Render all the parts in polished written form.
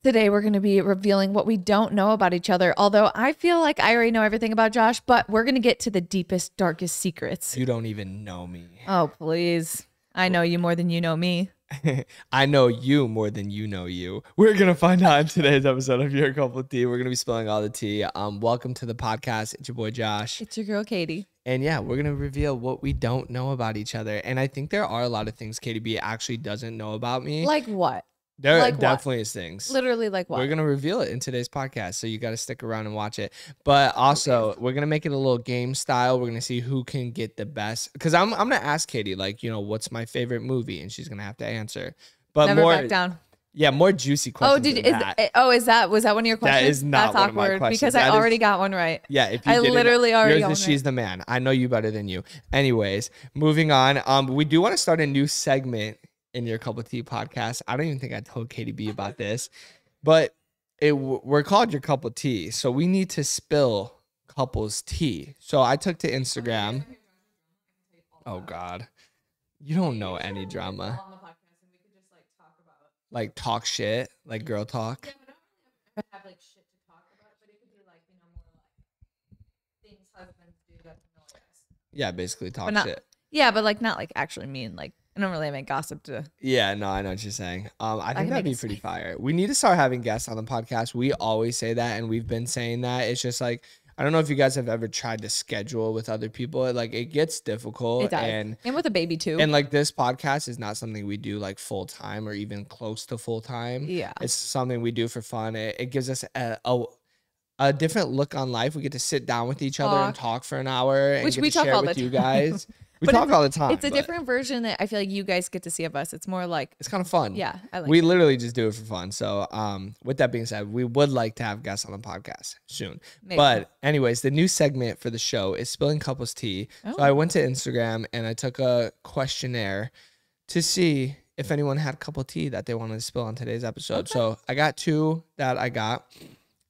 Today we're going to be revealing what we don't know about each other. Although I feel like I already know everything about Josh, but we're going to get to the deepest, darkest secrets. You don't even know me. Oh, please. I know you more than you know me. I know you more than you know you. We're going to find out in today's episode of Your Cup of Tea. We're going to be spilling all the tea. Welcome to the podcast. It's your boy, Josh. It's your girl, Katie. And yeah, we're going to reveal what we don't know about each other. And I think there are a lot of things Katie B actually doesn't know about me. Like what? There like definitely what? is things. Literally like what? We're going to reveal it in today's podcast. So you got to stick around and watch it. But also, we're going to make it a little game style. We're going to see who can get the best. Because I'm going to ask Katie, like, you know, what's my favorite movie? And she's going to have to answer. But Never back down. Yeah, more juicy questions. Was that one of your questions? That is not That's one awkward of my questions. because I already got one right. Yeah, if you I literally already got one She's the man. I know you better than you. Anyways, moving on. We do want to start a new segment in Your Cup of Tea podcast. I don't even think I told Katie B about this, but we're called Your Cup of Tea, so we need to spill couples tea. So I took to Instagram. Oh God, you don't know any drama. Like talk shit, like girl talk. Yeah, have like shit to talk about, but it could be like, you know, more like things husbands do that annoy us. Yeah, basically talk shit. Yeah, but like not like actually mean. Like I don't really have any gossip to. Yeah, no, I know what you're saying. I think that'd be pretty fire. We need to start having guests on the podcast. We always say that, and we've been saying that. It's just like, I don't know if you guys have ever tried to schedule with other people. It gets difficult. It does. And with a baby too. And like this podcast is not something we do like full time or even close to full time. Yeah. It's something we do for fun. It gives us a different look on life. We get to sit down with each other and talk for an hour. And which we talk all the time. You guys. We talk all the time. It's a different version that I feel like you guys get to see of us. It's more like it's kind of fun. Yeah, I like we literally just do it for fun. So, with that being said, we would like to have guests on the podcast soon. Maybe. But anyways, the new segment for the show is spilling couples tea. Oh. So I went to Instagram and I took a questionnaire to see if anyone had couple tea that they wanted to spill on today's episode. Okay. So I got two that I got.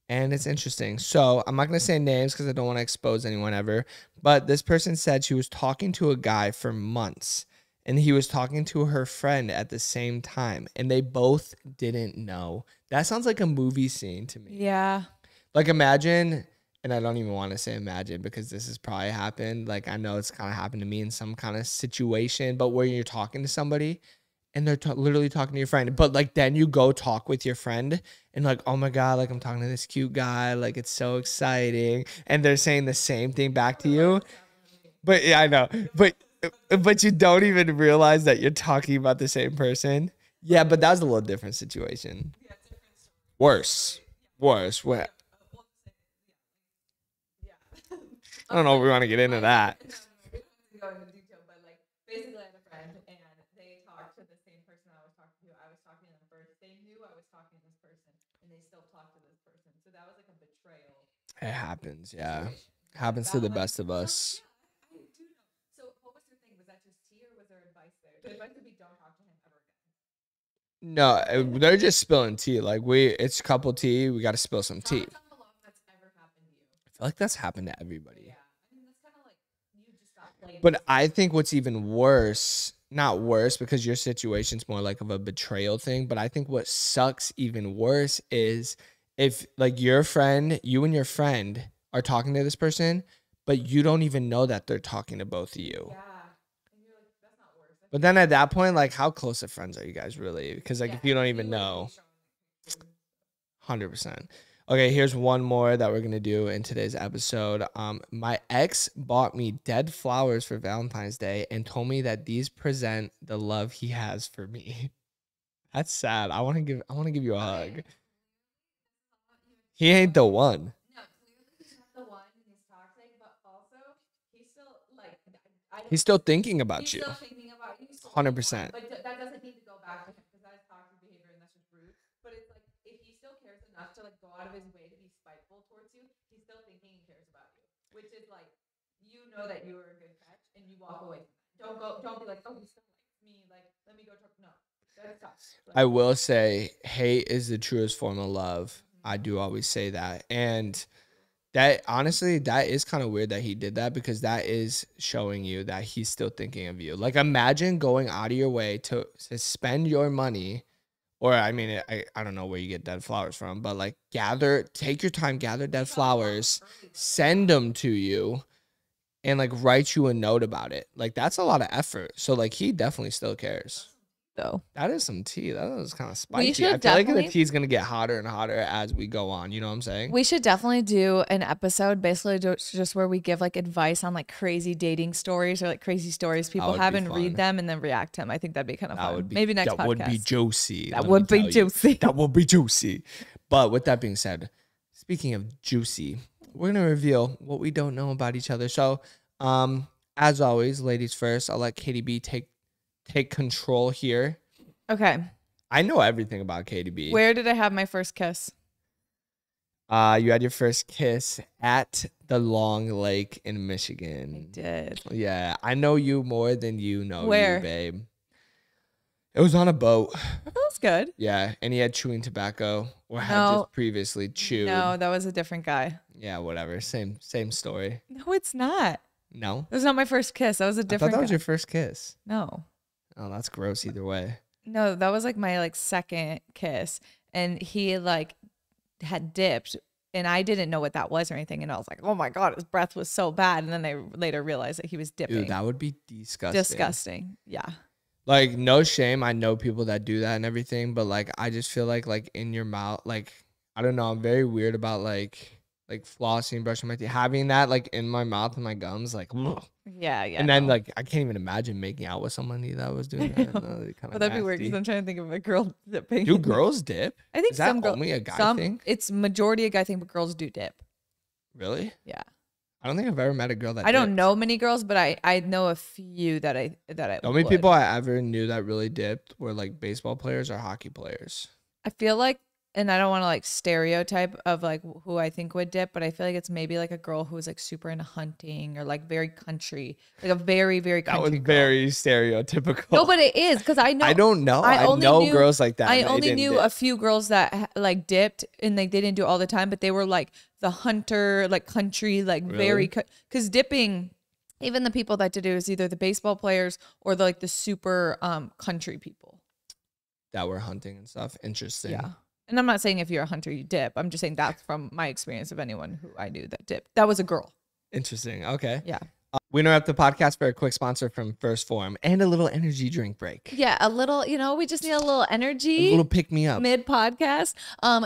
And it's interesting. So I'm not going to say names because I don't want to expose anyone ever. But this person said she was talking to a guy for months. And he was talking to her friend at the same time. And they both didn't know. That sounds like a movie scene to me. Yeah. Like imagine, and I don't even want to say imagine because this has probably happened. Like I know it's kind of happened to me in some kind of situation. But where you're talking to somebody. And they're literally talking to your friend. But, like, then you go talk with your friend. And, like, oh, my God, like, I'm talking to this cute guy. Like, it's so exciting. And they're saying the same thing back to you. But, yeah, I know. But you don't even realize that you're talking about the same person. Yeah, but that was a little different situation. Worse. What? I don't know if we want to get into that. It happens, yeah. Happens to the best of us. I do know. So what was your thing? Was that just tea or was there advice there? The advice would be don't talk to him ever again. No, they're just spilling tea. Like it's couple tea. We got to spill some tea. That's ever happened to you. I feel like that's happened to everybody. Yeah, I mean that's kind of like you just stopped playing. But I think what's even worse, not worse because your situation's more like of a betrayal thing. But I think what sucks even worse is if like you and your friend are talking to this person, but you don't even know that they're talking to both of you. Yeah. And you're like, that's not worse. But then at that point, like how close of friends are you guys really? Because like if you don't even know. 100%. Okay, here's one more that we're going to do in today's episode. My ex bought me dead flowers for Valentine's Day and told me that these present the love he has for me. That's sad. I want to give you a hug. He ain't the one. No, clearly he's not the one and he's toxic, but also he's still like he's still thinking about you. He's still thinking about you. 100%. But that doesn't need to go back to him because that is toxic behavior and that's just rude. But it's like if he still cares enough to like go out of his way to be spiteful towards you, he's still thinking he cares about you. Which is like you know that you were a good catch and you walk away from that. Don't be like, oh, he still likes me, like let me go talk. No. That's toxic. Like, I will say hate is the truest form of love. I do always say that. And that honestly, that is kind of weird that he did that because that is showing you that he's still thinking of you. Like imagine going out of your way to spend your money or I mean, I don't know where you get dead flowers from, but like take your time, gather dead flowers, send them to you, and like write you a note about it. Like that's a lot of effort. So like he definitely still cares. Though that is some tea. That is kind of we spicy. should I feel like the tea is gonna get hotter and hotter as we go on. You know what I'm saying? We should definitely do an episode basically just where we give like advice on like crazy dating stories or like crazy stories people have and read them and then react to them. I think that'd be kind of fun. Maybe next podcast. That would be juicy. That would be juicy. That would be juicy. But with that being said, speaking of juicy, we're gonna reveal what we don't know about each other. So, as always, ladies first. I'll let Katie B take control here. Okay. I know everything about Katie B. Where did I have my first kiss? You had your first kiss at the Long Lake in Michigan. I did. Yeah, I know you more than you know Where? you, babe. It was on a boat. That was good. Yeah, and he had chewing tobacco or had just previously chewed. No, that was a different guy. Yeah, whatever. Same story. No, it's not. No? It was not my first kiss. That was a different I thought that was guy. your first kiss. No. Oh, that's gross either way. No, that was like my like second kiss. And he like had dipped and I didn't know what that was or anything. And I was like, oh my God, his breath was so bad. And then I later realized that he was dipping. Dude, that would be disgusting. Disgusting. Yeah. Like, no shame. I know people that do that and everything, but like, I just feel like in your mouth, like, I don't know. I'm very weird about like flossing, brushing my teeth, having that like in my mouth and my gums, like, ugh. Yeah. And then like, I can't even imagine making out with somebody that was doing that. But that'd be weird because I'm trying to think of a girl dipping. Do girls dip? I think is that only a guy thing? It's majority a guy thing, but girls do dip. Really? Yeah. I don't think I've ever met a girl that I don't know many girls, but I know a few that I the only people I ever knew that really dipped were like baseball players or hockey players. I feel like, and I don't want to like stereotype of like who I think would dip, but I feel like it's maybe like a girl who's like super into hunting or like very country, like a very, very country That was girl. very stereotypical. No, but it is because I know. I don't know. I know girls like that. I only knew a few girls that like dipped and like they didn't do it all the time, but they were like the hunter, like country, like very, because dipping, even the people that did it was either the baseball players or the super country people that were hunting and stuff. Interesting. Yeah. And I'm not saying if you're a hunter, you dip. I'm just saying that's from my experience of anyone who I knew that dipped. That was a girl. Interesting. Okay. Yeah. We interrupt the podcast for a quick sponsor from Phorm and a little energy drink break. Yeah, a little, we just need a little energy. A little pick me up. Mid-podcast.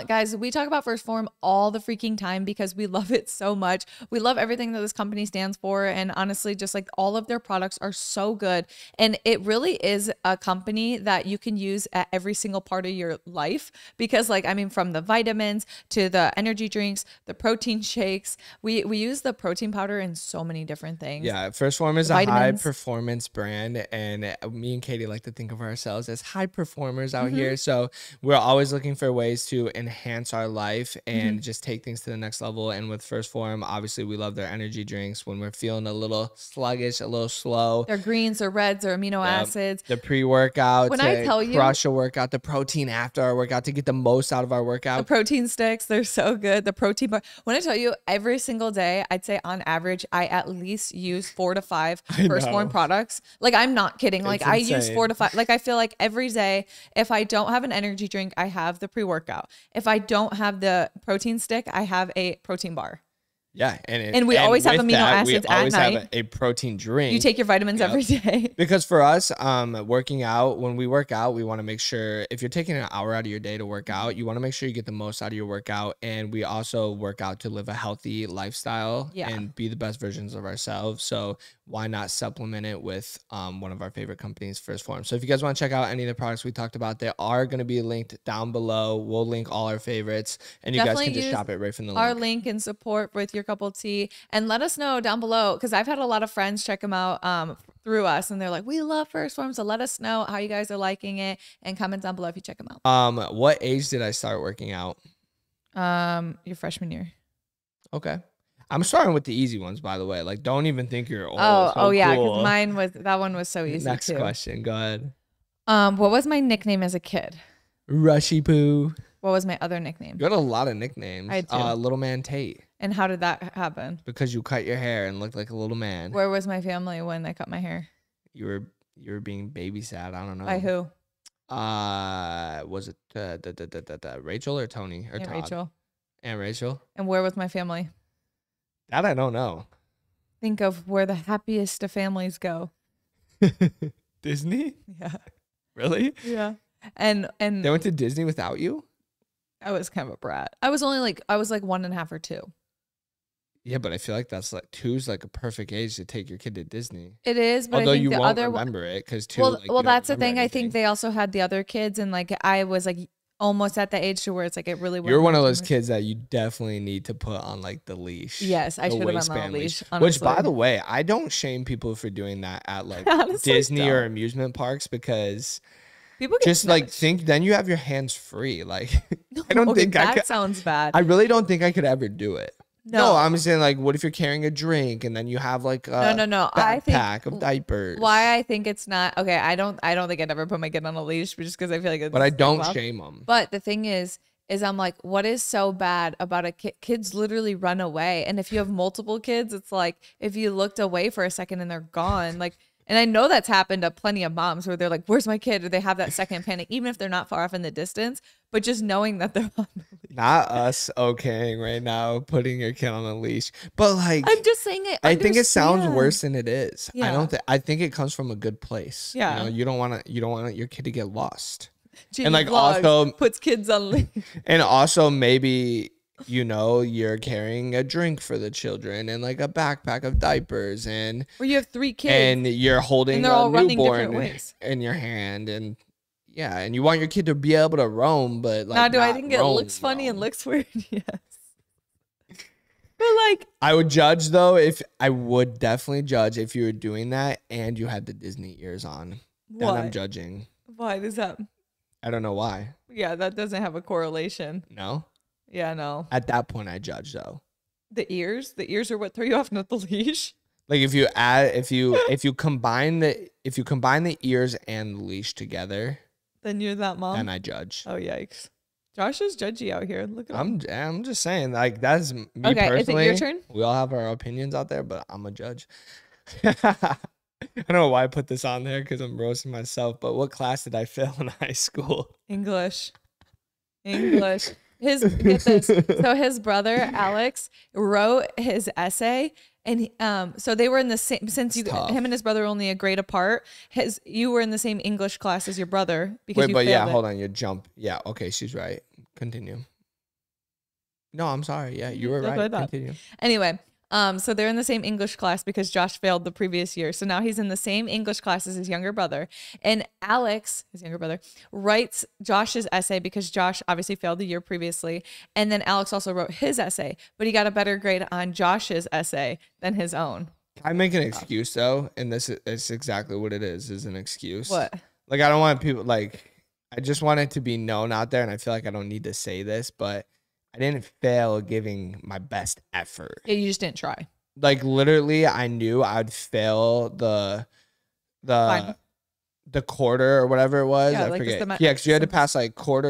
Guys, we talk about Phorm all the freaking time because we love it so much. We love everything that this company stands for. And honestly, just like all of their products are so good. And it really is a company that you can use at every single part of your life because from the vitamins to the energy drinks, the protein shakes, we use the protein powder in so many different things. Yeah, Phorm is a high performance brand, and me and Katie like to think of ourselves as high performers out here. So we're always looking for ways to enhance our life and just take things to the next level. And with Phorm, obviously, we love their energy drinks when we're feeling a little sluggish, a little slow. Their greens, their reds, their amino acids. The pre-workout, when I tell you, crush a workout, the protein after our workout to get the most out of our workout. The protein sticks, they're so good. The protein bar. When I tell you, every single day, I'd say on average, I at least use 4 to 5 Phorm products. Like, I'm not kidding. Like, I use 4 to 5. Like, I feel like every day, if I don't have an energy drink, I have the pre-workout. If I don't have the protein stick, I have a protein bar. Yeah, and we always have amino acids at night. We always have a protein drink. You take your vitamins every day. Because for us, working out, when we work out, we want to make sure if you're taking an hour out of your day to work out, you want to make sure you get the most out of your workout. And we also work out to live a healthy lifestyle and be the best versions of ourselves. So why not supplement it with one of our favorite companies, Phorm? So if you guys want to check out any of the products we talked about, they are going to be linked down below. We'll link all our favorites, and you guys can just shop it right from the link. Our link and support with your cup of tea, and let us know down below because I've had a lot of friends check them out through us, and they're like, we love Phorm, so let us know how you guys are liking it and comment down below if you check them out. What age did I start working out? Your freshman year. Okay. I'm starting with the easy ones, by the way. Like, don't even think you're old. Yeah, because mine was, that one was so easy. Next question, go ahead. What was my nickname as a kid? Rushy Poo. What was my other nickname? You had a lot of nicknames. I had 2. Little Man Tate. And how did that happen? Because you cut your hair and looked like a little man. Where was my family when I cut my hair? You were being babysat. I don't know. By who? Was it Rachel or Tony or Aunt Todd? Rachel. Aunt Rachel. And where was my family? That I don't know. Think of where the happiest of families go. Disney? Yeah. Really? Yeah. And They went to Disney without you? I was kind of a brat. I was like 1.5 or 2. Yeah, but I feel like that's like 2's like a perfect age to take your kid to Disney. It is, but Although I think you the won't other remember it because 2. well, like, you well, don't that's the remember thing. I anything. think they also had the other kids, and like I was like almost at the age to where it's like it really. You're one of those much. kids that you definitely need to put on like the leash. Yes, I the should have been on waistband the leash. Which, by honestly. the way, I don't shame people for doing that at like Honestly, Disney or don't. amusement parks because People get just like snatched. think then you have your hands free. Like No, I don't okay, think I that could. sounds bad. I really don't think I could ever do it. No. I'm saying like, what if you're carrying a drink and then you have like a No. I think backpack of diapers? why I think it's not okay. I don't think I'd ever put my kid on a leash just because I feel like it's. But I don't well. shame them. But the thing is I'm like, what is so bad about a kid? Kids literally run away, and if you have multiple kids, it's like if you looked away for a second and they're gone, like. And I know that's happened to plenty of moms where they're like, where's my kid? Or they have that second panic, even if they're not far off in the distance, but just knowing that they're on the leash. Not us okaying right now putting your kid on a leash. But like I'm just saying it. I think it sounds understand. worse than it is. Yeah. I think it comes from a good place. Yeah. You don't want your kid to get lost. Jatie and like vlogs, also puts kids on leash. and also maybe you're carrying a drink for the children and like a backpack of diapers and Or you have 3 kids. and you're holding And they're a all running different newborn ways. in your hand and yeah, and you want your kid to be able to roam, but like now, do I not think it roam, looks funny and roam. looks weird? Yes. But like, I would judge though I would definitely judge if you were doing that and you had the Disney ears on. Then why? I'm judging. Why does that? I don't know why. Yeah, that doesn't have a correlation. No. Yeah, no. At that point, I judge though. The ears are what throw you off, not the leash. Like if you combine the ears and the leash together, Then you're that mom. then I judge. Oh yikes! Josh is judgy out here. Look at him. I'm just saying like that's me Okay, personally. is it your turn? We all have our opinions out there, but I'm a judge. I don't know why I put this on there because I'm roasting myself. But what class did I fail in high school? English. Get this. So his brother Alex wrote his essay, and so they were in the same. Since him and his brother were only a grade apart, you were in the same English class as your brother because you failed it. Hold on, you jump. Yeah, okay, she's right. Continue. No, I'm sorry. Yeah, you were That's right. what I thought. Continue. Anyway, so they're in the same English class because Josh failed the previous year. So now he's in the same English class as his younger brother. And Alex, his younger brother, writes Josh's essay because Josh obviously failed the year previously. And then Alex also wrote his essay, but he got a better grade on Josh's essay than his own. Can I make an excuse though? And this is exactly what it is an excuse. What? Like I don't want people like I just want it to be known out there, and I feel like I don't need to say this, but I didn't fail giving my best effort. Yeah, you just didn't try. Like literally, I knew I'd fail the Fine. the quarter or whatever it was. Yeah, I like forget. Yeah, because you had to pass like quarter.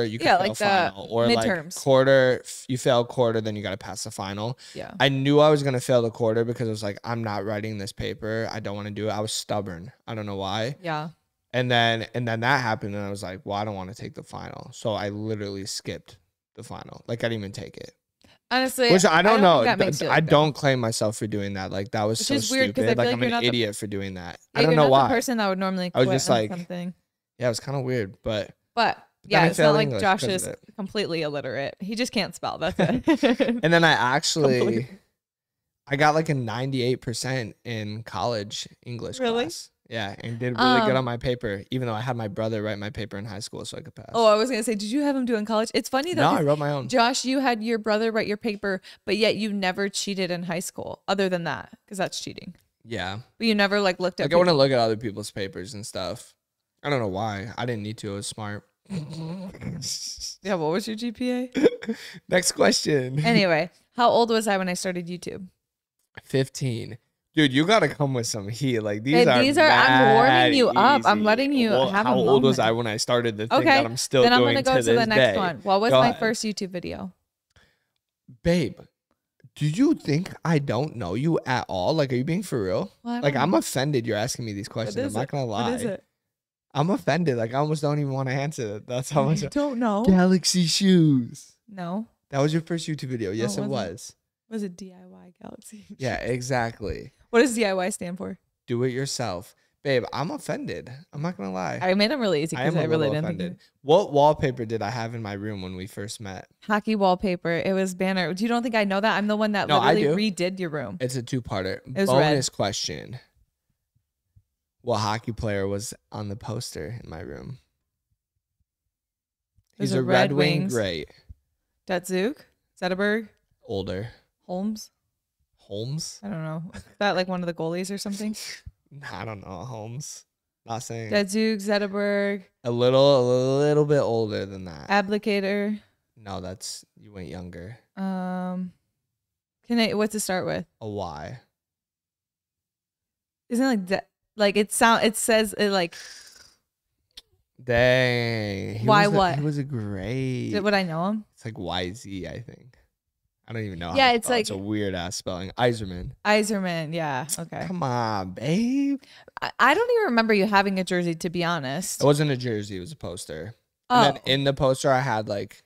You could Yeah, fail like the final, or midterms. like quarter. You fail quarter, then you got to pass the final. Yeah. I knew I was gonna fail the quarter because I was like, I'm not writing this paper. I don't want to do it. I was stubborn. I don't know why. Yeah. And then that happened, and I was like, well, I don't want to take the final, so I literally skipped the final. Like I didn't even take it. Honestly, Which I don't know. think that makes you look I good. don't claim myself for doing that. Like that was Which so is weird, 'cause I stupid. feel Like like I'm you're an not the- idiot for doing that. Yeah, I don't you're know not why. the person that would normally I was quit just on like- something. Yeah, it was kind of weird, but But then I yeah, it's not failed like English Josh because is of it. completely illiterate. He just can't spell. That's it. And then I actually Completely. I got like a 98% in college English Really? class. Yeah, and did really good on my paper, even though I had my brother write my paper in high school so I could pass. Oh, I was gonna say, did you have him do in college? It's funny though. No, I 'cause wrote my own. Josh, you had your brother write your paper, but yet you never cheated in high school, other than that, because that's cheating. Yeah. But you never like looked at. Like I want to look at other people's papers and stuff. I don't know why. I didn't need to. I was smart. Yeah, what was your GPA? Next question. Anyway, how old was I when I started YouTube? 15. Dude, you gotta come with some heat. Like Hey, these are. I'm warming mad you up. I'm easy. letting you have a How old was moment. I when I started the thing Okay, that I'm still then I'm doing gonna go to to this the next day? one. What was Go my ahead. first YouTube video? Babe, do you think I don't know you at all? Like, are you being for real? Well, I Like, don't I'm know. offended you're asking me these questions. I'm not gonna lie. What is it? I'm offended. Like I almost don't even want to answer it. That's how much. I don't know. Galaxy shoes. No. That was your first YouTube video. Yes, it was. Was it DIY Galaxy? Yeah, exactly. What does DIY stand for? Do it yourself. Babe, I'm offended. I'm not gonna lie. I made them really easy because I really didn't offended. What wallpaper did I have in my room when we first met? Hockey wallpaper. It was banner. You don't think I know that? I'm the one that literally redid your room. It's a two-parter. It was Bonus question. What hockey player was on the poster in my room? He's a Red Wing. Great. Datsuk? Zetterberg? Older. Holmes? Holmes? I don't know. Is that like one of the goalies or something? I don't know. Holmes. Not saying. Datsuk, Zetterberg. A little bit older than that. Applicator. No, that's you went younger. What's it start with? A Y. Isn't it like that? Like it says it like. Dang. He was a great. Would I know him? It's like YZ, I think. I don't even know. Yeah, it's like it's a weird ass spelling. Iserman. Yeah. Okay. Come on, babe. I don't even remember you having a jersey, to be honest. It wasn't a jersey. It was a poster. Oh. And then in the poster, I had like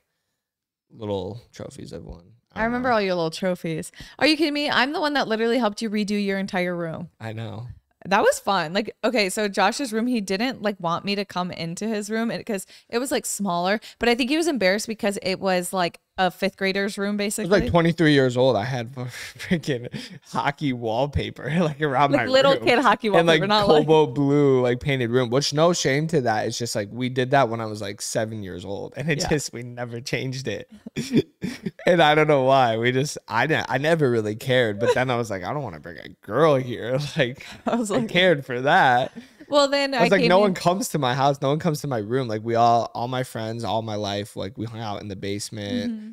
little trophies I've won. I remember all your little trophies. Are you kidding me? I'm the one that literally helped you redo your entire room. I know. That was fun. Like, okay, so Josh's room, he didn't like want me to come into his room because it was like smaller, but I think he was embarrassed because it was like a fifth grader's room, basically. I was like 23 years old. I had freaking hockey wallpaper like around my little room. Kid hockey wallpaper, and like not cobalt blue like painted room. Which no shame to that. It's just like we did that when I was like 7 years old, and we never changed it. And I don't know why. I never really cared. But then I was like, I don't want to bring a girl here. Like I cared for that. Well, then I was like, no one comes to my house. No one comes to my room. Like all my friends, all my life, like we hung out in the basement. Mm-hmm.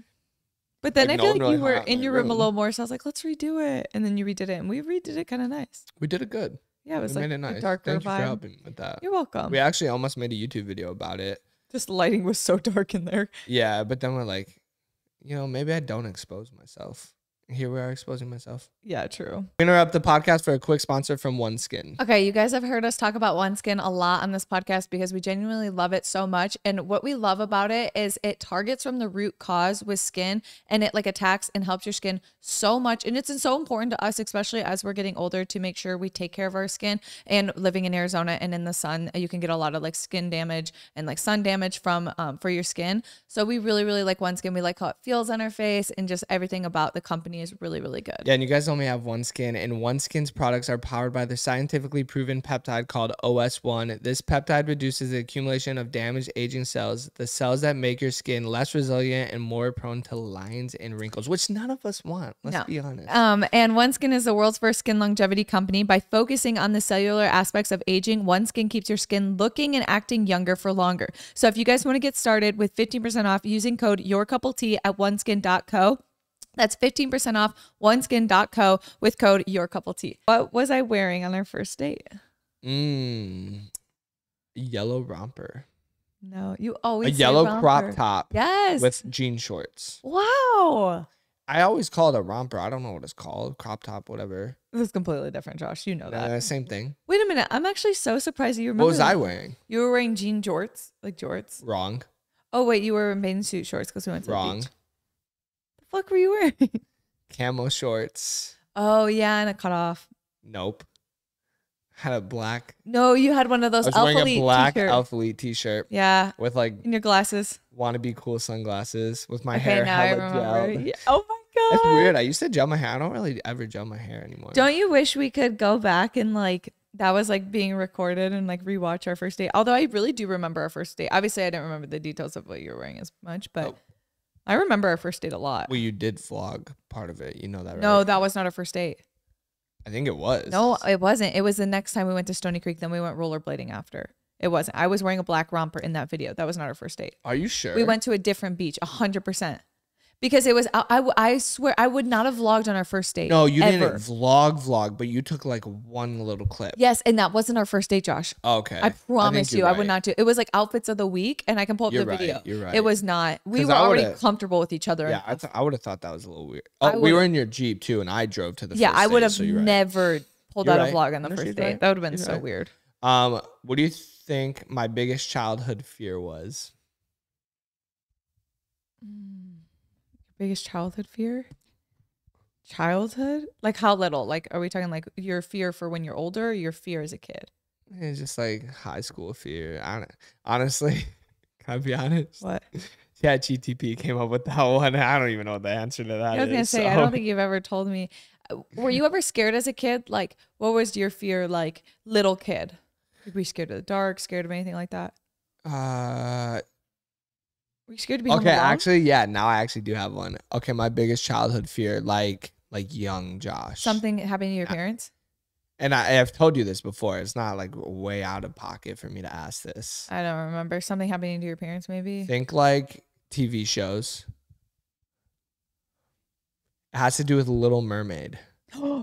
But then like, I feel like you were in your room a little more. So I was like, let's redo it. And then you redid it. And we redid it kind of nice. We did it good. Yeah, it was made like it nice. a darker Thank vibe. you for helping with that. You're welcome. We actually almost made a YouTube video about it. Just lighting was so dark in there. Yeah, but then we're like, maybe I don't expose myself. Here we are exposing myself. Yeah, true. Interrupt the podcast for a quick sponsor from OneSkin. Okay, you guys have heard us talk about OneSkin a lot on this podcast because we genuinely love it so much. And what we love about it is it targets from the root cause with skin, and it like attacks and helps your skin so much. And it's so important to us, especially as we're getting older, to make sure we take care of our skin. And living in Arizona and in the sun, you can get a lot of like skin damage and like sun damage from for your skin. So we really, really like OneSkin. We like how it feels on our face, and just everything about the company is really, really good. Yeah, and you guys only have OneSkin, and OneSkin's products are powered by the scientifically proven peptide called OS1. This peptide reduces the accumulation of damaged aging cells, the cells that make your skin less resilient and more prone to lines and wrinkles, which none of us want. Let's be honest. And OneSkin is the world's first skin longevity company. By focusing on the cellular aspects of aging, OneSkin keeps your skin looking and acting younger for longer. So if you guys want to get started with 15% off using code YourCoupleT at oneskin.co. That's 15% off oneskin.co with code YourCoupleT. What was I wearing on our first date? Yellow romper. No, you always a yellow romper. crop top. Yes. With jean shorts. Wow. I always call it a romper. I don't know what it's called. Crop top, whatever. This is completely different, Josh. You know that. Same thing. Wait a minute. I'm actually so surprised that you remember. What was I wearing? You were wearing jean jorts, like jorts. Wrong. Oh wait, you were in bathing suit shorts because we went to Wrong. the beach. The fuck were you wearing? Camo shorts. Oh yeah, and a cutoff. Nope. Had a black. No, you had one of those. I was wearing a black t-shirt. Alpha Elite t-shirt. Yeah. With like. And your glasses. Wanna be cool sunglasses with my hair hella gelled. Yeah. Oh my god. That's weird. I used to gel my hair. I don't really ever gel my hair anymore. Don't you wish we could go back and like that was like being recorded and like rewatch our first date? Although I really do remember our first date. Obviously, I don't remember the details of what you were wearing as much, but I remember our first date a lot. Well, you did vlog part of it. You know that, right? No, that was not our first date. I think it was. No, it wasn't. It was the next time we went to Stony Creek. Then we went rollerblading after. It wasn't. I was wearing a black romper in that video. That was not our first date. Are you sure? We went to a different beach, 100%. Because it was, I swear, I would not have vlogged on our first date. No, you ever. didn't vlog, but you took like one little clip. Yes, and that wasn't our first date, Josh. Okay. I promise you, right. I would not do. It was like outfits of the week, and I can pull up the video. You're right. It was not. We were already comfortable with each other. Yeah, I would have thought that was a little weird. Oh, we were in your Jeep too, and I drove to the. Yeah, first I would date, have so never pulled out a vlog on the first date. Right. That would have been so weird. What do you think my biggest childhood fear was? Biggest childhood fear? Childhood? Like how little? Like, are we talking like your fear for when you're older or your fear as a kid? It's just like high school fear. Honestly, can I be honest? What? Yeah, GTP came up with that one. I don't even know what the answer to that is. I was going to say, I don't think you've ever told me. Were you ever scared as a kid? Like, what was your fear like little kid? Were you scared of the dark, scared of anything like that? Were you scared to be okay, home alone? actually, yeah, now I actually do have one. Okay, my biggest childhood fear, like young Josh. Something happening to your parents? And I have told you this before. It's not like way out of pocket for me to ask this. I don't remember. Something happening to your parents, maybe? Think like TV shows. It has to do with Little Mermaid.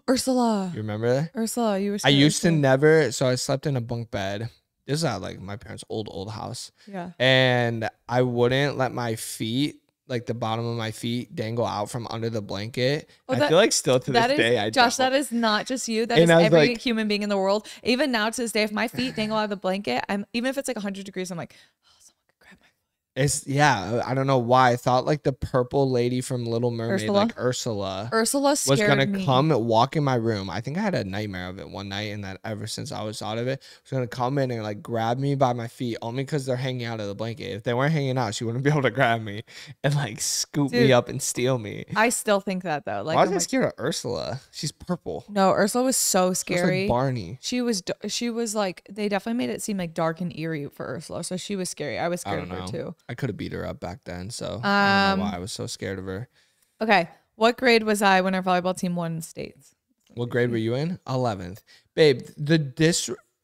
Ursula. You remember that? Ursula, you were I scared used to Ursula. never, so I slept in a bunk bed. This is at like my parents' old house. Yeah. And I wouldn't let my feet, like the bottom of my feet, dangle out from under the blanket. Oh, I feel like still to this that is, day, I Josh, don't. that is not just you. That And is I was every like- human being in the world. Even now to this day, if my feet dangle out of the blanket, even if it's like 100 degrees, I'm like, oh, someone could grab my It's yeah, I don't know why. I thought like the purple lady from Little Mermaid, Ursula? like Ursula, Ursula was scared gonna me. come walk in my room. I think I had a nightmare of it one night, and that ever since I was thought of it, was gonna come in and like grab me by my feet only because they're hanging out of the blanket. If they weren't hanging out, she wouldn't be able to grab me and like scoop Dude, me up and steal me. I still think that though. Like, Why was I'm I like, scared of Ursula? She's purple. no, Ursula was so She looks scary. like Barney. She was like, they definitely made it seem like dark and eerie for Ursula. So she was scary. I was I scared don't of her know. too. I could have beat her up back then, so I don't know why I was so scared of her. Okay. What grade was I when our volleyball team won states? What grade were you in? 11th. Babe,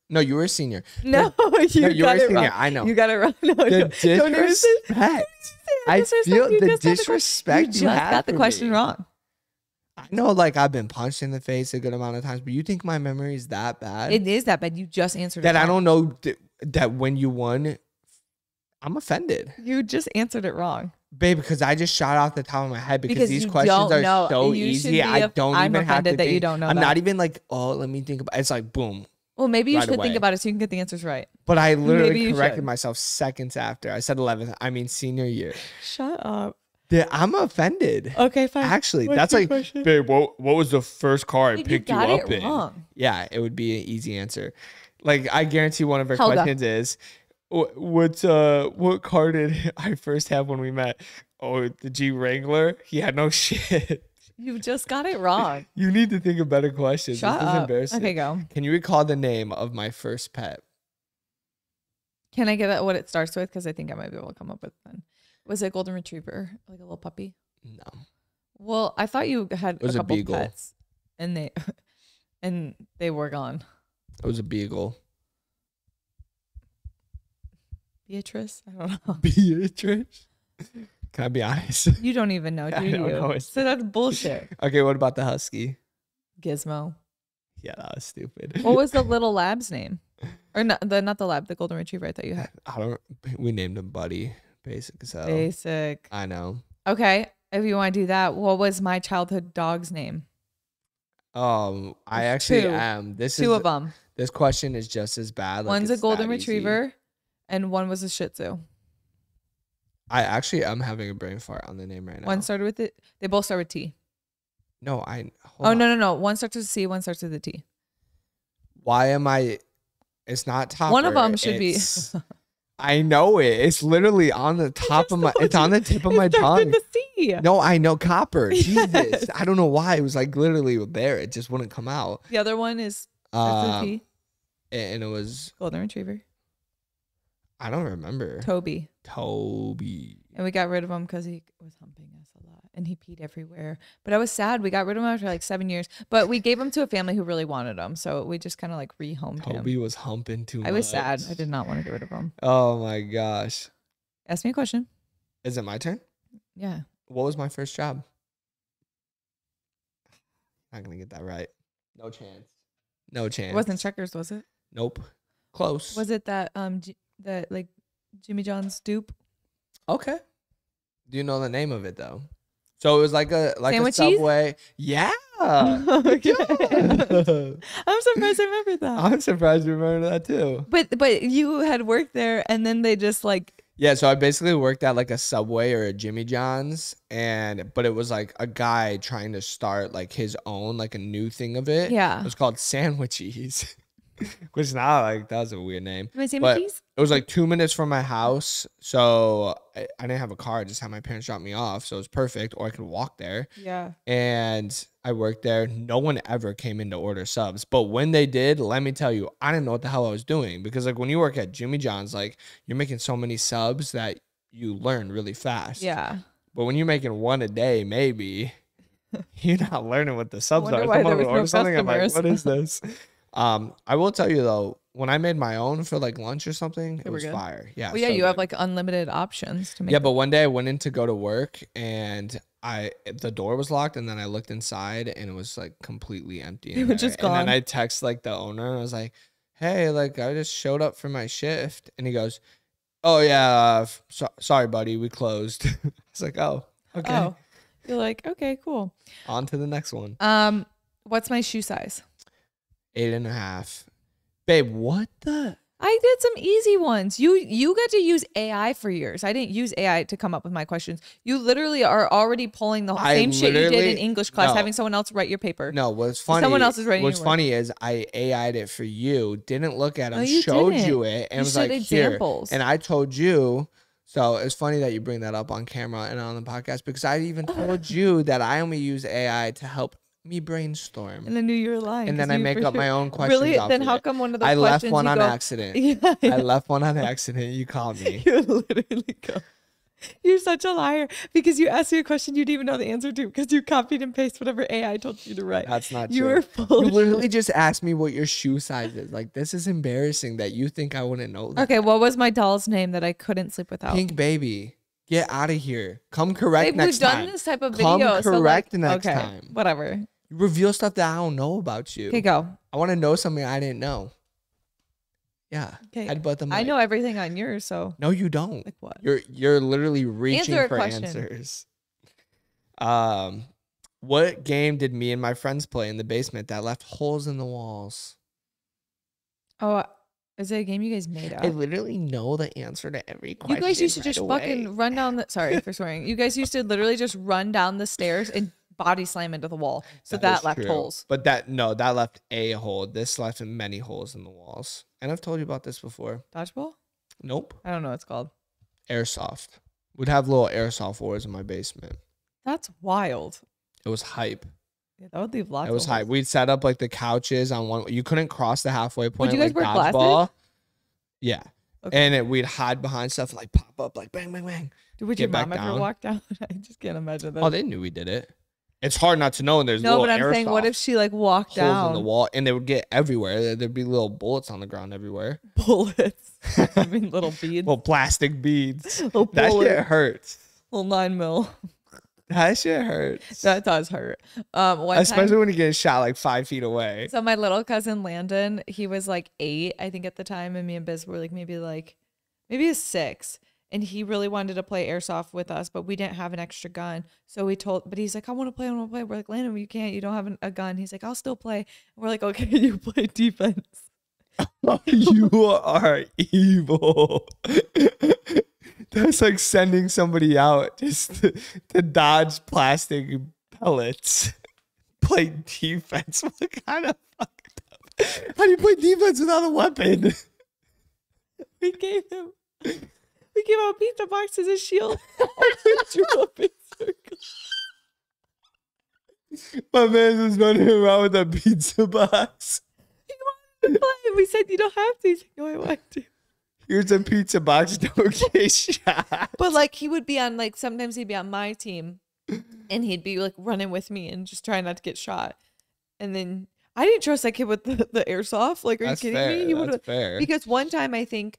no, you were a senior. No, you No, you got were a it senior. wrong. I know. You got it wrong. No, The don't even say- disrespect. I feel the disrespect You just had got the for question me. wrong. I know, like, I've been punched in the face a good amount of times, but you think my memory is that bad? It is that bad. You just answered that it I wrong. don't know that when you won, I'm offended. You just answered it wrong. Babe, because I just shot off the top of my head because these you questions don't are know. so You should easy. be I don't I'm even have to offended that think. you don't know I'm that. not even like, oh, let me think about it. It's like, boom. Well, maybe you Right should away. think about it so you can get the answers right. But I Maybe literally you corrected should. myself seconds after. I said 11th. I mean, senior year. Shut up. I'm offended. Okay, fine. Actually, What's that's your like, question? babe, what was the first car I Dude, picked you got up it in? wrong. Yeah, it would be an easy answer. Like, I guarantee one of her Helga. questions is, what car did I first have when we met? Oh, the G Wrangler? He had no shit. You just got it wrong. You need to think of better questions. Shut This is up. embarrassing. Okay, go. Can you recall the name of my first pet? Can I get at what it starts with? Because I think I might be able to come up with one. Was it a golden retriever, like a little puppy? No. Well, I thought you had was a a couple beagle. pets, and they were gone. It was a beagle. Beatrice? I don't know. Beatrice? Can I be honest? You don't even know, do I you? don't know. So that's bullshit. Okay, what about the husky? Gizmo. Yeah, that was stupid. What was the little lab's name? Or not the lab, the golden retriever I thought you had. We named him Buddy, basic as hell. Basic. I know. Okay, if you want to do that, what was my childhood dog's name? I actually two. am. Two of them. This question is just as bad. Like, One's a it's golden that easy. retriever, and one was a Shih Tzu. I actually am having a brain fart on the name right now. One started with it. They both start with T. No, Oh, no. One starts with C. One starts with a T. Why am I? It's not Topper. One of them should be. it's- I know it. It's literally on the top of my. It's on the tip of my It starts tongue. with the C. No, I know Copper. Jesus, Yes. I don't know why. It was like literally there. It just wouldn't come out. The other one is starts with Um, T. and it was. Golden retriever. I don't remember. Toby. Toby. And we got rid of him because he was humping us a lot and he peed everywhere. But I was sad. We got rid of him after like 7 years. But we gave him to a family who really wanted him. So we just kind of like rehomed him. Toby was humping too much. I was sad. I did not want to get rid of him. Oh my gosh. Ask me a question. Is it my turn? Yeah. What was my first job? Not gonna get that right. No chance. No chance. It wasn't Checkers, was it? Nope. Close. Was it that that like Jimmy John's dupe? Okay. Do you know the name of it though? So it was like a Sandwich cheese? Subway. Yeah. Good job. I'm surprised I remember that. I'm surprised you remember that too. But you had worked there, and then they just like. Yeah, so I basically worked at like a Subway or a Jimmy John's, but it was like a guy trying to start like his own like a new thing of it. Yeah. It was called Sandwichies. Which now like that was a weird name. My But sandwichies? it was like 2 minutes from my house, so I didn't have a car. I just had my parents drop me off, so it was perfect. Or I could walk there. Yeah. And I worked there. No one ever came in to order subs, but when they did, let me tell you, I didn't know what the hell I was doing because like when you work at Jimmy John's, like you're making so many subs that you learn really fast. Yeah. But when you're making one a day, maybe you're not learning what the subs are. why there Someone was would no order something. I'm like, customers. what is this? I will tell you though, when I made my own for like lunch or something, it was good. fire. Yeah. Well, yeah, so you have good. like unlimited options to make. Yeah, but one day I went in to go to work and the door was locked, and then I looked inside and it was like completely empty. It was just And then gone. I text like the owner and I was like, "Hey, like I just showed up for my shift," and he goes, "Oh yeah, sorry, buddy, we closed." I was like, "Oh, okay." Oh, you're like, okay, cool. On to the next one. What's my shoe size? 8.5. Babe, what the? I did some easy ones. You got to use AI for yours. I didn't use AI to come up with my questions. You literally are already pulling the same shit you did in English class, having someone else write your paper. No, what's funny? Someone else is writing. What's funny is I AI'd it for you. Didn't look at them. No, you showed didn't. you it, and You was said like examples. here. And I told you. So it's funny that you bring that up on camera and on the podcast because I even told you that I only use AI to help me brainstorm. And I knew you were lying. And then I make up my own questions. Really? off Then of how it. come one of the I questions left one you on go, accident. Yeah, I left one on accident. You called me. You literally go. You're such a liar because you asked me a question you didn't even know the answer to because you copied and pasted whatever AI told you to write. That's not You true. were full. You of literally shit. just asked me what your shoe size is. Like, this is embarrassing that you think I wouldn't know that. Okay, what was my doll's name that I couldn't sleep without? Pink baby. Get out of here. Come correct Babe, next we've time. done this type of Come video. correct so next okay, time. Whatever. You reveal stuff that I don't know about you. Okay, go. I want to know something I didn't know. Yeah. Okay. Headbutt the mic. I know everything on yours, so No, you don't. like what? You're literally reaching Answer a for question. answers. What game did me and my friends play in the basement that left holes in the walls? Oh, is it a game you guys made up? I literally know the answer to every question. You guys used to just right away. fucking run down the. Sorry for swearing. You guys used to literally just run down the stairs and body slam into the wall. So that is left true. holes. But that left a hole. This left many holes in the walls. And I've told you about this before. Dodgeball? Nope. I don't know what it's called. Airsoft. We'd have little airsoft wars in my basement. That's wild. It was hype. Yeah, that would leave lots. It was of hype. holes. We'd set up like the couches on one. You couldn't cross the halfway point. you guys like wear glasses? dodgeball. Yeah. Okay. And we'd hide behind stuff and like pop up like bang, bang, bang. Would get your back mom ever down. walk down? I just can't imagine that. Oh, they knew we did it. It's hard not to know. And there's no, little but I'm saying, what airsoft if she like walked holes down? in the wall, and they would get everywhere. There'd be little bullets on the ground everywhere. Bullets. I mean, little beads. Little plastic beads. Little That bullet. shit hurts. Little 9 mil. That shit hurts. That does hurt. One Especially time, when you get shot like 5 feet away. so my little cousin Landon, he was like 8, I think at the time, and me and Biz were like maybe a 6. And he really wanted to play airsoft with us, but we didn't have an extra gun. So but he's like, I want to play. We're like, Landon, you can't. You don't have a gun. He's like, I'll still play. And we're like, okay, you play defense. You are evil. That's like sending somebody out just to dodge plastic pellets. Play defense. What kind of fucked up? How do you play defense without a weapon? We gave him a pizza box as a shield. Drew a big circle. My man was running around with a pizza box. He wanted to play. We said, you don't have to. He's like, no, I want to. Here's a pizza box. Don't get shot. But like he would be on sometimes he'd be on my team and he'd be like running with me and just trying not to get shot. And then I didn't trust that kid with the airsoft. Like, are That's you kidding fair. me? He That's would fair. because one time I think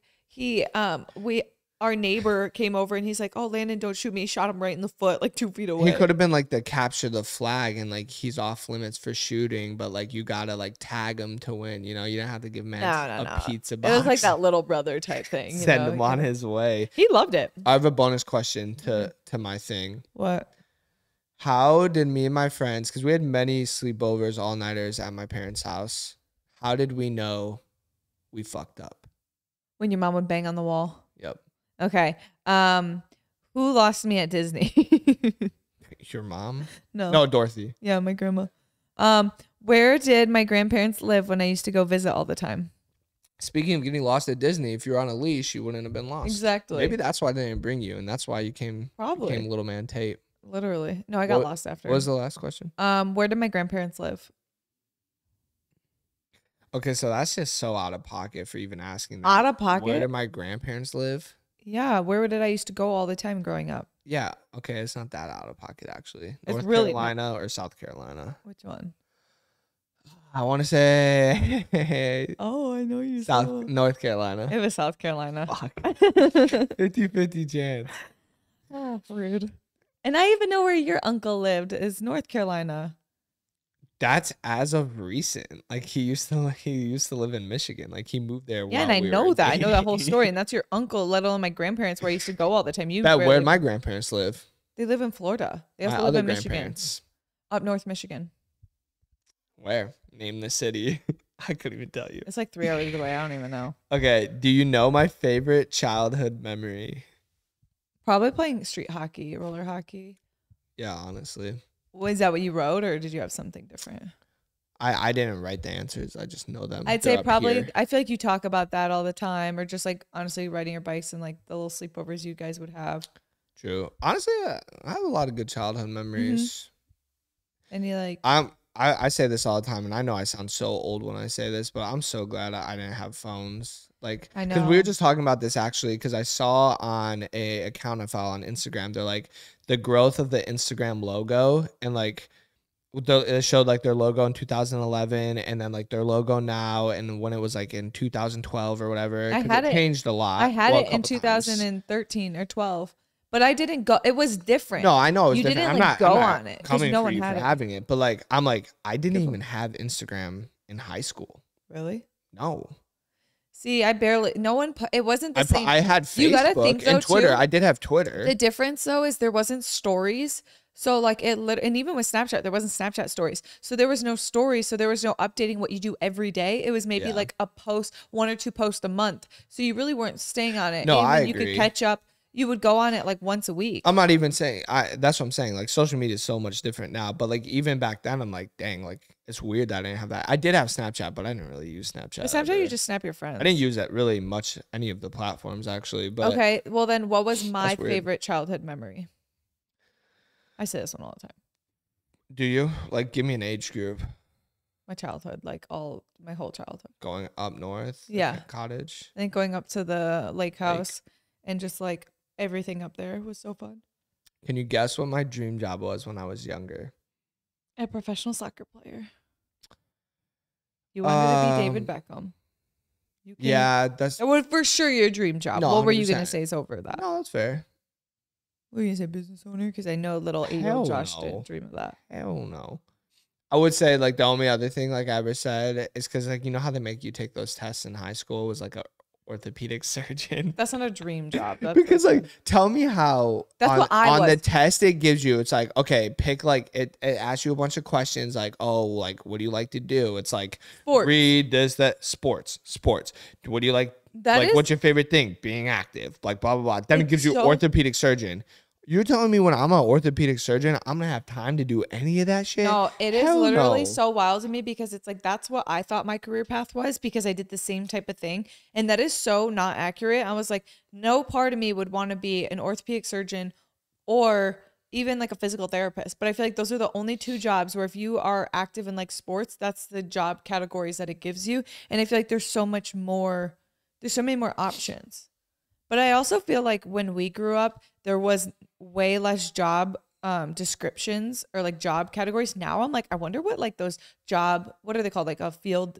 our neighbor came over and he's like, oh, Landon, don't shoot me. He shot him right in the foot, like 2 feet away. He could have been like the capture the flag and like he's off limits for shooting, but like you gotta like tag him to win. You know, you don't have to give man a pizza box. It was like that little brother type thing. You Send know? him on his way. He loved it. I have a bonus question to my thing. What? How did me and my friends, because we had many sleepovers, all-nighters at my parents' house, how did we know we fucked up? When your mom would bang on the wall. Yep. Okay. Who lost me at Disney? Your mom? No. No, Dorothy. Yeah, my grandma. Where did my grandparents live when I used to go visit all the time? Speaking of getting lost at Disney, if you were on a leash, you wouldn't have been lost. Exactly. Maybe that's why they didn't bring you, and that's why you became little man Tate. Literally. No, I got lost after. What was the last question? Where did my grandparents live? Okay, so that's just so out of pocket for even asking that. Out of pocket? Where did my grandparents live? Yeah, where did I used to go all the time growing up? Yeah, okay, it's not that out of pocket actually. It's North really Carolina or South Carolina? Which one? I want to say Oh, I know you. North Carolina. It was South Carolina. Fuck. 50-50 chance. Oh, rude. And I even know where your uncle lived is North Carolina. That's as of recent. Like he used to live in Michigan. Like he moved there. Yeah, and I know that. I know that whole story. And that's your uncle, let alone my grandparents, where I used to go all the time. Where'd my grandparents live? They live in Florida. They also live in Michigan. Up north Michigan. Where? Name the city. I couldn't even tell you. It's like 3 hours away. I don't even know. Okay. Do you know my favorite childhood memory? Probably playing street hockey, roller hockey. Yeah, honestly. Was that what you wrote, or did you have something different? I didn't write the answers. I just know them. I'd say probably, I feel like you talk about that all the time, or just like honestly riding your bikes and like the little sleepovers you guys would have. True. Honestly, I have a lot of good childhood memories. And you like, I say this all the time, and I know I sound so old when I say this, but I'm so glad I didn't have phones. Like, I know. because we were just talking about this actually, because I saw on a account I follow on Instagram, they're like the growth of the Instagram logo, and like it showed like their logo in 2011, and then like their logo now, and when it was like in 2012 or whatever. It changed a lot. I had it in 2013 or 12. But I didn't go. It was different. No, I know it was different. Didn't I'm like not go on it because no one had it. Having it, but like I'm like I didn't even have Instagram in high school. Really? No. See, I barely. No one. It wasn't the same. I had Facebook you gotta think, though, and Twitter. too, I did have Twitter. The difference though is there wasn't stories. So like and even with Snapchat, there wasn't Snapchat stories. So there was no stories. So there was no updating what you do every day. It was maybe like a post, 1 or 2 posts a month. So you really weren't staying on it. No, I agree. You could catch up. You would go on it like once a week. I'm not even saying that's what I'm saying. Like social media is so much different now, but like even back then, I'm like, dang, like it's weird that I didn't have that. I did have Snapchat, but I didn't really use Snapchat. But Snapchat, you just snap your friends. I didn't use that really much any of the platforms actually. But okay, well then, what was my favorite childhood memory? I say this one all the time. Do you like give me an age group? My childhood, like my whole childhood. Going up north, yeah, cottage. I think going up to the lake house and just like. Everything up there was so fun. Can you guess what my dream job was when I was younger? A professional soccer player. You wanted to be David Beckham. Yeah, that's for sure your dream job. No, what were you going to say is over that? No, that's fair. Were you going to say business owner? Because I know little 8-year-old Josh didn't dream of that. Hell no. I would say like the only other thing like I ever said is because like you know how they make you take those tests in high school was like a orthopedic surgeon. That's not a dream job. Because like tell me how on the test it gives you, it's like, okay, pick like it asks you a bunch of questions like, oh, like what do you like to do? It's like read this, that, sports. What do you like? What's your favorite thing? Being active, like blah blah blah. Then it gives you orthopedic surgeon. You're telling me when I'm an orthopedic surgeon, I'm going to have time to do any of that shit? No, it is literally so wild to me because it's like, that's what I thought my career path was because I did the same type of thing. And that is so not accurate. I was like, no part of me would want to be an orthopedic surgeon or even like a physical therapist. But I feel like those are the only 2 jobs where if you are active in like sports, that's the job categories that it gives you. And I feel like there's so many more options. But I also feel like when we grew up, there was way less job descriptions or like job categories. Now I'm like, I wonder what like those what are they called? Like a field,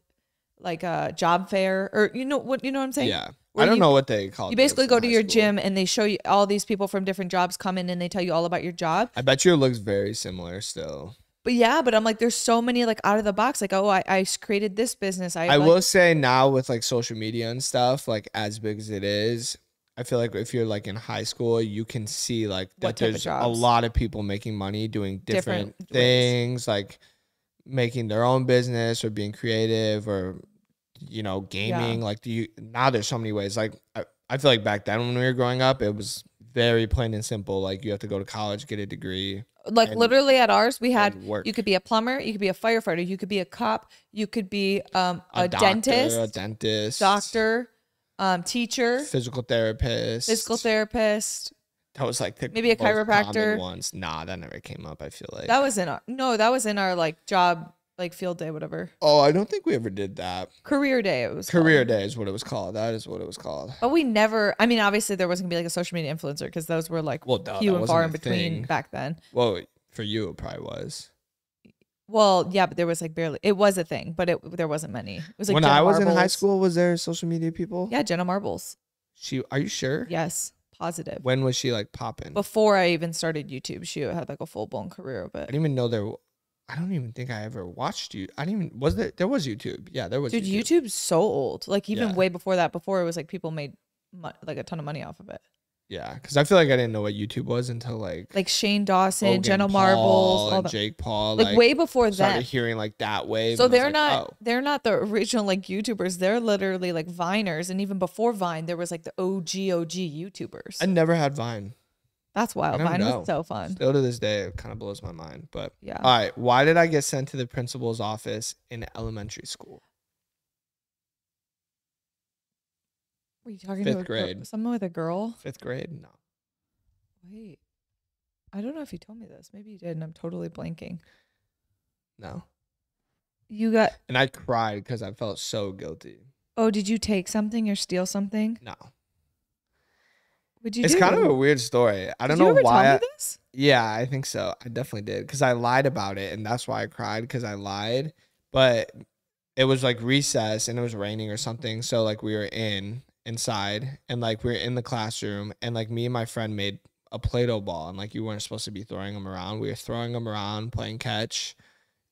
like a job fair or you know what I'm saying? Yeah. I don't know what they call it. You basically go to your gym and they show you all these people from different jobs come in and they tell you all about your job. I bet you it looks very similar still. But yeah, I'm like, there's so many like out of the box. Like, oh, I created this business. I will say now with like social media and stuff, like as big as it is, I feel like if you're like in high school, you can see like What that type of there's a jobs? lot of people making money doing different Different ways. things, like making their own business or being creative or, you know, gaming. Like now there's so many ways. Like I feel like back then when we were growing up, it was very plain and simple. Like you have to go to college, get a degree. Like literally at ours, we had, work. you could be a plumber, you could be a firefighter, you could be a cop, you could be a doctor, dentist, doctor, teacher, physical therapist. That was like the maybe a most chiropractor. common ones. Nah, that never came up. I feel like That was in our like job, like field day, whatever. Oh, I don't think we ever did that. Career day. It was career called. day is what it was called. That is what it was called. But we never. I mean, obviously there wasn't gonna be like a social media influencer because those were like few and far in between back then. Well, for you it probably was. Well, yeah, but there was like barely. It was a thing, but there wasn't many. It was like when Jenna I was Marbles. in high school. Was there social media people? Yeah, Jenna Marbles. Are you sure? Yes, positive. When was she like popping? Before I even started YouTube, she had like a full blown career of it. I didn't even know there. I don't even think I ever watched you. I didn't even there was YouTube. Yeah, there was. Dude, YouTube's so old. Like even way before that. Before it was like people made like a ton of money off of it. Yeah, because I feel like I didn't know what YouTube was until like Shane Dawson, Logan Jenna Paul, Marbles, all and the, Jake Paul, like way before started that. hearing like that wave. So they're not the original like YouTubers. They're literally like Viners, and even before Vine, there was like the OG YouTubers. I never had Vine. That's wild. Vine was so fun. Still to this day, it kind of blows my mind. But yeah. All right, why did I get sent to the principal's office in elementary school? Were you talking Fifth grade? Someone with a girl? 5th grade? No. Wait, I don't know if you told me this. Maybe you did, and I'm totally blanking. No. You got. And I cried because I felt so guilty. Oh, did you take something or steal something? No. What'd you do? It's kind of a weird story. I don't know why. Did you ever tell me this? Yeah, I think so. I definitely did because I lied about it, and that's why I cried because I lied. But it was like recess, and it was raining or something. So like we were inside, and like we were in the classroom, and like me and my friend made a Play-Doh ball, and like you weren't supposed to be throwing them around. We were throwing them around, playing catch,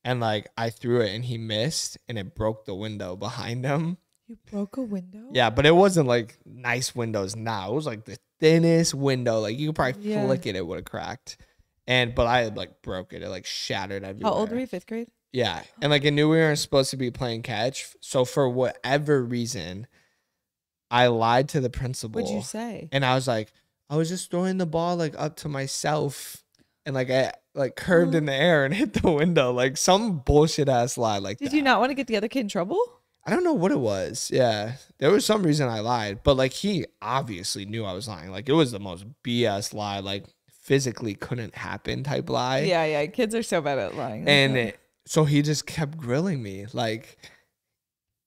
and like I threw it, and he missed, and it broke the window behind him. You broke a window? Yeah, but it wasn't like nice windows now. It was like the thinnest window. Like you could probably flick it, it would have cracked. But I like broke it. It like shattered everywhere. How old were you? 5th grade? Yeah. And like I knew we weren't supposed to be playing catch. So for whatever reason, I lied to the principal. What'd you say? And I was like, I was just throwing the ball like up to myself, and like I like curved in the air and hit the window. Like some bullshit ass lie like that. Did you not want to get the other kid in trouble? I don't know what it was. Yeah. There was some reason I lied, but like he obviously knew I was lying. Like it was the most BS lie, like physically couldn't happen type lie. Yeah. Kids are so bad at lying. And so he just kept grilling me like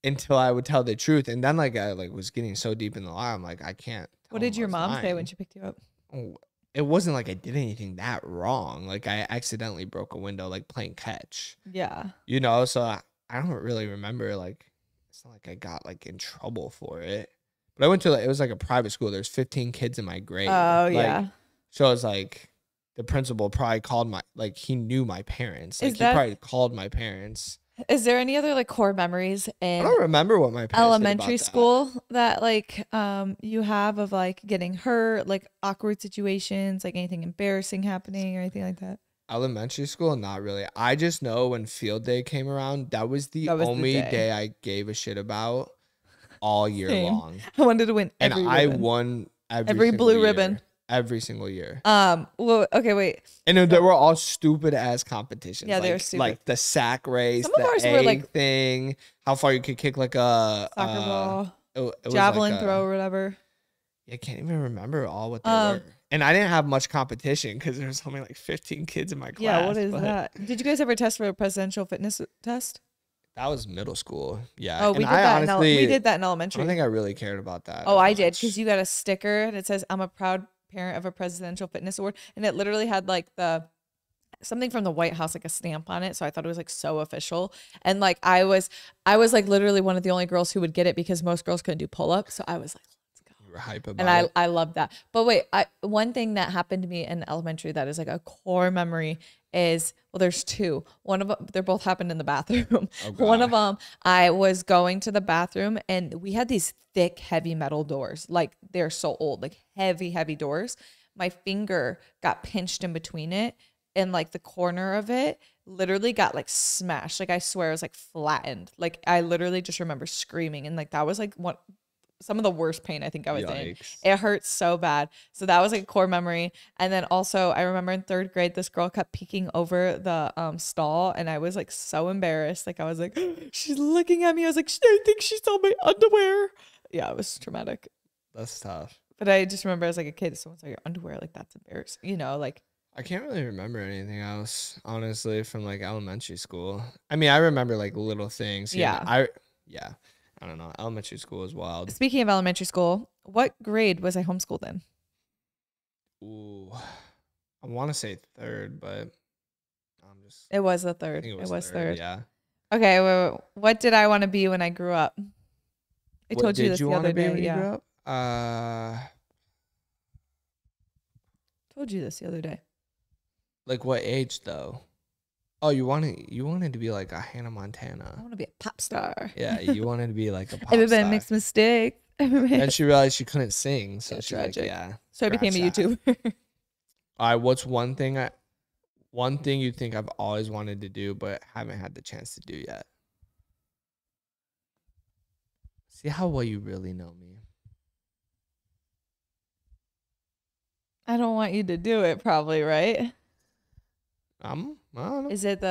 until I would tell the truth. And then like I like was getting so deep in the lie. I'm like, I can't. What did your mom say when she picked you up? Oh, it wasn't like I did anything that wrong. Like I accidentally broke a window, like playing catch. Yeah. You know, so I don't really remember like. It's not like I got like in trouble for it, but I went to it was like a private school. There's 15 kids in my grade. Oh like, yeah. So it's like the principal probably called he knew my parents. Like he probably called my parents. Is there any other like core memories in I don't remember what my parents elementary did about school that like you have of like getting hurt, like awkward situations, like anything embarrassing happening or anything like that? Elementary school, not really. I just know when field day came around, that was the only day I gave a shit about all year long. I wanted to win every ribbon. I won every blue ribbon. Every single year. Well, okay, wait. And they were all stupid ass competitions. Yeah, they were stupid. Like the sack race, some of ours were like thing, how far you could kick like a soccer ball, it javelin like throw or whatever. I can't even remember all what they were. And I didn't have much competition because there was only like 15 kids in my class. Yeah, what is that? Did you guys ever test for a presidential fitness test? That was middle school. Yeah. Oh, we did that in elementary. I don't think I really cared about that. Oh, I did, because you got a sticker and it says, "I'm a proud parent of a presidential fitness award," and it literally had like something from the White House, like a stamp on it. So I thought it was like so official. And like I was like literally one of the only girls who would get it because most girls couldn't do pull-ups. So I was like, let's go. You were hype about And it. I love that. But wait, one thing that happened to me in elementary that is like a core memory is, well, there's two. One of them, they're both happened in the bathroom. Oh, One of God. them, I was going to the bathroom and we had these thick, heavy metal doors. Like they're so old, like heavy, heavy doors. My finger got pinched in between it, and like the corner of it literally got like smashed. Like I swear it was like flattened. Like I literally just remember screaming, and like that was like some of the worst pain I think I was in. Yikes. It hurt so bad. So that was like a core memory. And then also I remember in 3rd grade, this girl kept peeking over the stall, and I was like so embarrassed. Like I was like, she's looking at me. I was like, I think she saw my underwear. Yeah, it was traumatic. That's tough. But I just remember as like a kid, if someone saw your underwear, like that's embarrassing. You know, like I can't really remember anything else, honestly, from like elementary school. I mean, I remember like little things. Yeah. I don't know. Elementary school is wild. speaking of elementary school, what grade was I homeschooled in? Ooh, I want to say 3rd, but I'm just. It was the I 3rd. think It was 3rd. Yeah. Okay, what did I want to be when I grew up? I What told you did this you the want other to be day. when you Yeah. grew up? Told you this the other day. Like what age though? Oh, you wanted to be like a Hannah Montana. I want to be a pop star. Yeah, you wanted to be like a pop Everybody star. makes mistakes. And she realized she couldn't sing, so Yeah, she's like, tragic. yeah. So I became a scratch that. YouTuber. All right, what's one thing you think I've always wanted to do but haven't had the chance to do yet? See how well you really know me. I don't want you to do it, probably, right? I don't know. Is it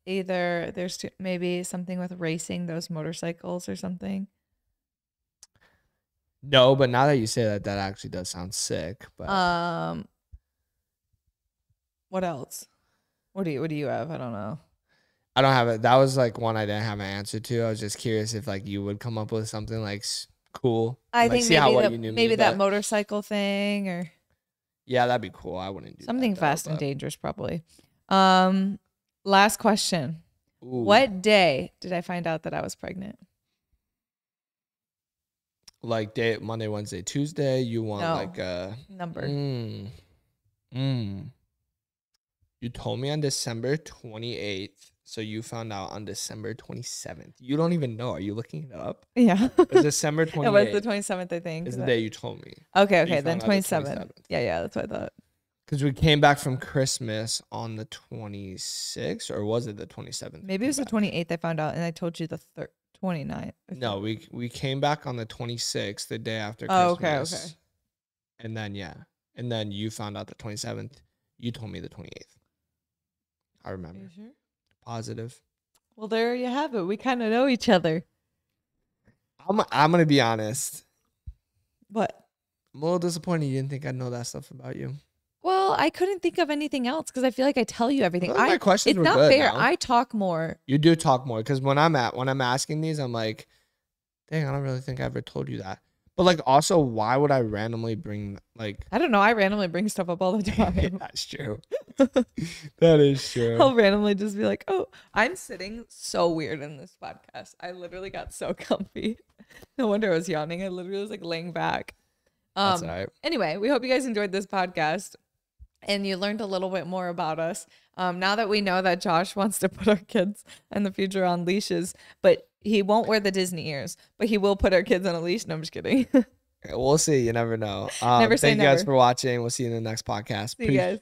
either there's maybe something with racing those motorcycles or something? No, but now that you say that actually does sound sick. But What else? What do you have? I don't know. I don't have it. That was like one I didn't have an answer to. I was just curious if like you would come up with something like cool. I like, think see how maybe well you knew me, that but- motorcycle thing or Yeah, that'd be cool. I wouldn't do something that, fast though, and but- dangerous, probably. Last question. Ooh. What day did I find out that I was pregnant? Like day Monday, Wednesday, Tuesday. You want No. like a Number. You told me on December 28th, so you found out on December 27th. You don't even know. Are you looking it up? Yeah. It's December It was the 28th. 27th, I think. Is the day you told me. Okay, you then found out the 27th. 27th. Yeah, that's what I thought. Because we came back from Christmas on the 26th, or was it the 27th? Maybe it was the 28th I found out, and I told you the 29th. No, we came back on the 26th, the day after Oh, Christmas. okay. And then, and then you found out the 27th. You told me the 28th. I Are remember. you sure? Positive. Well, there you have it. We kind of know each other. I'm going to be honest. What? I'm a little disappointed you didn't think I'd know that stuff about you. Well, I couldn't think of anything else because I feel like I tell you everything. Well, my questions It's were not good, fair. though. I talk more. You do talk more because when I'm asking these, I'm like, dang, I don't really think I ever told you that. But like, also, why would I randomly bring like? I don't know. I randomly bring stuff up all the time. That's true. That is true. I'll randomly just be like, oh, I'm sitting so weird in this podcast. I literally got so comfy. No wonder I was yawning. I literally was like laying back. That's all right. Anyway, we hope you guys enjoyed this podcast and you learned a little bit more about us. Now that we know that Josh wants to put our kids in the future on leashes, but he won't wear the Disney ears, but he will put our kids on a leash. No, I'm just kidding. We'll see. You never know. Never say Thank you guys never. for watching. We'll see you in the next podcast. See you guys.